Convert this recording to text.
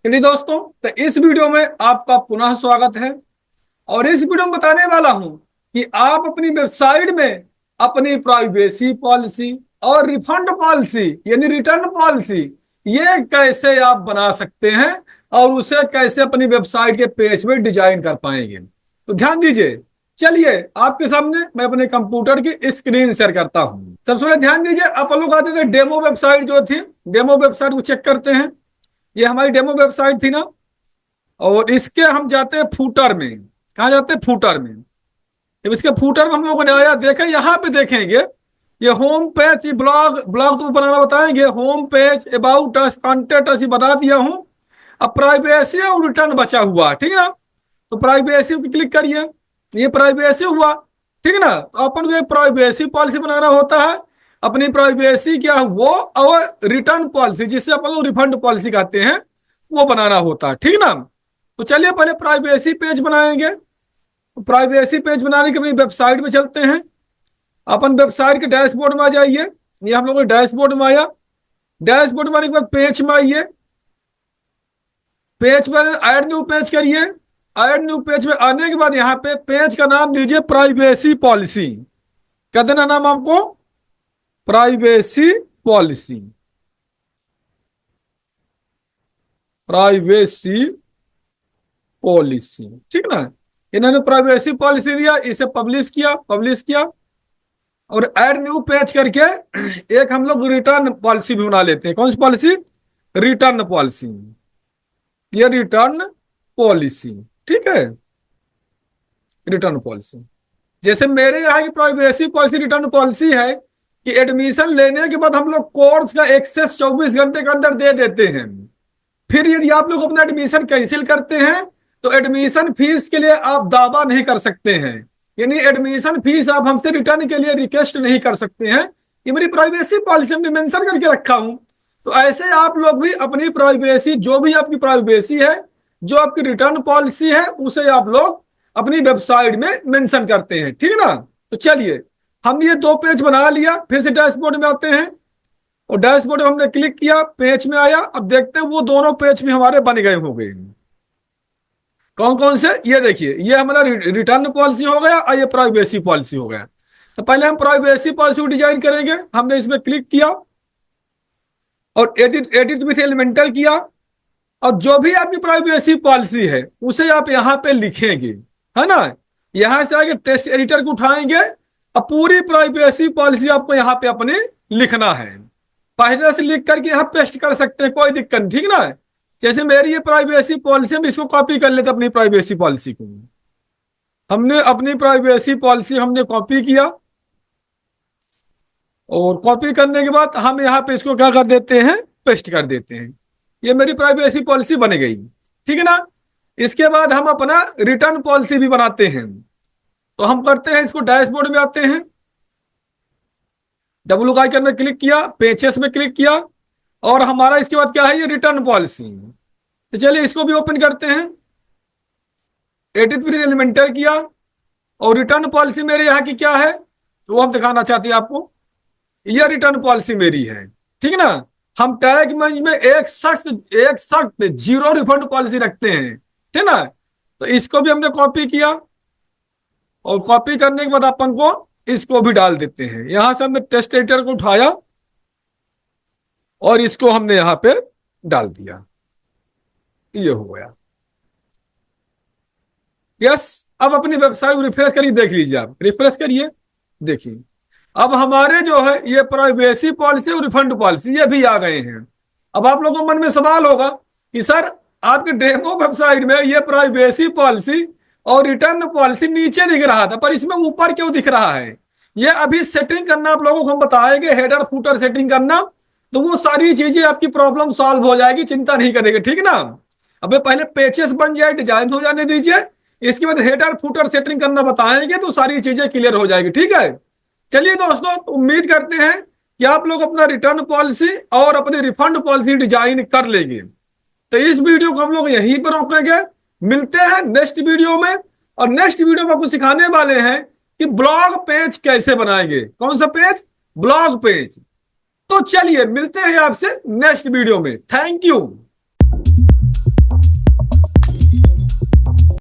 चलिए दोस्तों, तो इस वीडियो में आपका पुनः स्वागत है। और इस वीडियो में बताने वाला हूं कि आप अपनी वेबसाइट में अपनी प्राइवेसी पॉलिसी और रिफंड पॉलिसी यानी रिटर्न पॉलिसी ये कैसे आप बना सकते हैं और उसे कैसे अपनी वेबसाइट के पेज में डिजाइन कर पाएंगे। तो ध्यान दीजिए। चलिए आपके सामने मैं अपने कंप्यूटर की स्क्रीन शेयर करता हूं। सबसे पहले ध्यान दीजिए, आप लोग आते थे डेमो वेबसाइट जो थी, डेमो वेबसाइट को चेक करते हैं। ये हमारी डेमो वेबसाइट थी ना। और इसके हम जाते हैं फूटर में। कहा जाते हैं? फूटर में। जब इसके फूटर में हम लोगों ने आया, देखें यहाँ पे देखेंगे ये होम पेज, ये ब्लॉग ब्लॉग तो बनाना बताएंगे। Home page, about us, contact us बता दिया हूँ। अब प्राइवेसी और रिटर्न बचा हुआ है, ठीक है ना। तो प्राइवेसी पे क्लिक करिए, ये प्राइवेसी हुआ, ठीक है ना। तो अपन को एक प्राइवेसी पॉलिसी बनाना होता है। अपनी प्राइवेसी क्या है वो, और रिटर्न पॉलिसी जिससे अपन लोग रिफंड पॉलिसी कहते हैं, वो बनाना होता है, ठीक है ना। तो चलिए पहले प्राइवेसी पेज बनाएंगे। तो प्राइवेसी पेज बनाने के अपनी वेबसाइट में चलते हैं। अपन वेबसाइट के डैशबोर्ड में आ जाइए। ये हम लोग डैशबोर्ड में आया। डैशबोर्ड में आने के बाद पेज में आइए। पेज पर ऐड न्यू पेज करिए। ऐड न्यू पेज में आने के बाद यहाँ पे पेज का नाम दीजिए प्राइवेसी पॉलिसी। क्या देना नाम आपको? Privacy policy. प्राइवेसी पॉलिसी, ठीक ना। इन्होंने प्राइवेसी पॉलिसी दिया, इसे पब्लिश किया, पब्लिश किया। और ऐड न्यू पेज करके एक हम लोग रिटर्न पॉलिसी भी बना लेते हैं। कौन सी पॉलिसी? Return policy. ये रिटर्न पॉलिसी, ठीक है। रिटर्न पॉलिसी जैसे मेरे यहाँ की प्राइवेसी पॉलिसी रिटर्न पॉलिसी है कि एडमिशन लेने के बाद हम लोग कोर्स का एक्सेस 24 घंटे के अंदर दे देते हैं। फिर यदि आप लोग अपना एडमिशन कैंसिल करते हैं तो एडमिशन फीस के लिए आप दावा नहीं कर सकते हैं। यानी एडमिशन फीस आप हमसे रिटर्न के लिए रिक्वेस्ट नहीं कर सकते हैं। ये मेरी प्राइवेसी पॉलिसी हमने मेंशन करके रखा हूं। तो ऐसे आप लोग भी अपनी प्राइवेसी, जो भी आपकी प्राइवेसी है, जो आपकी रिटर्न पॉलिसी है, उसे आप लोग अपनी वेबसाइट में मेंशन करते हैं, ठीक है ना। तो चलिए, हमने ये दो पेज बना लिया। फिर से डैशबोर्ड में आते हैं और डैशबोर्ड में हमने क्लिक किया, पेज में आया। अब देखते हैं वो दोनों पेज भी हमारे बन गए होंगे। कौन कौन से? ये देखिए, ये हमारा रिटर्न पॉलिसी हो गया और ये प्राइवेसी पॉलिसी हो गया। तो पहले हम प्राइवेसी पॉलिसी को डिजाइन करेंगे। हमने इसमें क्लिक किया और एडिट एडिट विथ एलिमेंटल किया। और जो भी आपकी प्राइवेसी पॉलिसी है उसे आप यहाँ पे लिखेंगे, है ना। यहां से आगे टेक्स्ट एडिटर को उठाएंगे। अब पूरी प्राइवेसी पॉलिसी आपको यहाँ पे अपने लिखना है। पहले से लिख करके यहाँ पेस्ट कर सकते हैं, कोई दिक्कत नहीं, ठीक ना। जैसे मेरी ये प्राइवेसी पॉलिसी, हम इसको कॉपी कर लेते अपनी प्राइवेसी पॉलिसी को। हमने अपनी प्राइवेसी पॉलिसी हमने कॉपी किया और कॉपी करने के बाद हम यहाँ पे इसको क्या कर देते हैं? पेस्ट कर देते हैं। ये मेरी प्राइवेसी पॉलिसी बन गई, ठीक है ना। इसके बाद हम अपना रिटर्न पॉलिसी भी बनाते हैं। तो हम करते हैं, इसको डैशबोर्ड में आते हैं। डब्ल्यू का आइकन में क्लिक किया, पेजेस में क्लिक किया और हमारा इसके बाद क्या है? ये रिटर्न पॉलिसी। तो चलिए इसको भी ओपन करते हैं। एडिट विद एलिमेंटर किया और रिटर्न पॉलिसी मेरे यहाँ की क्या है तो वो हम दिखाना चाहते हैं आपको। यह रिटर्न पॉलिसी मेरी है, ठीक है ना। हम टैग में एक सख्त जीरो रिफंड पॉलिसी रखते हैं, ठीक है ना। तो इसको भी हमने कॉपी किया और कॉपी करने के बाद अपन को इसको भी डाल देते हैं। यहां से हमने टेक्स्ट एडिटर को उठाया और इसको हमने यहां पे डाल दिया। ये हो गया। यस। अब अपनी वेबसाइट को रिफ्रेश करिए, देख लीजिए, आप रिफ्रेश करिए, देखिए अब हमारे जो है ये प्राइवेसी पॉलिसी और रिफंड पॉलिसी ये भी आ गए हैं। अब आप लोगों के मन में सवाल होगा कि सर आपके डेमो वेबसाइट में ये प्राइवेसी पॉलिसी और रिटर्न पॉलिसी नीचे दिख रहा था, पर इसमें ऊपर क्यों दिख रहा है? ये अभी सेटिंग करना आप लोगों को हम बताएंगे, हेडर फुटर सेटिंग करना। तो वो सारी चीजें आपकी प्रॉब्लम सॉल्व हो जाएगी, चिंता नहीं करेंगे, ठीक है ना। अब पहले पेजेस बन जाए, डिजाइन हो जाने दीजिए। इसके बाद हेडर फुटर सेटिंग करना बताएंगे तो सारी चीजें क्लियर हो जाएगी, ठीक है। चलिए दोस्तों, उम्मीद करते हैं कि आप लोग अपना रिटर्न पॉलिसी और अपनी रिफंड पॉलिसी डिजाइन कर लेंगे। तो इस वीडियो को हम लोग यहीं पर रोकेंगे। मिलते हैं नेक्स्ट वीडियो में। और नेक्स्ट वीडियो में आपको सिखाने वाले हैं कि ब्लॉग पेज कैसे बनाएंगे। कौन सा पेज? Blog page. तो चलिए मिलते हैं आपसे नेक्स्ट वीडियो में। Thank you.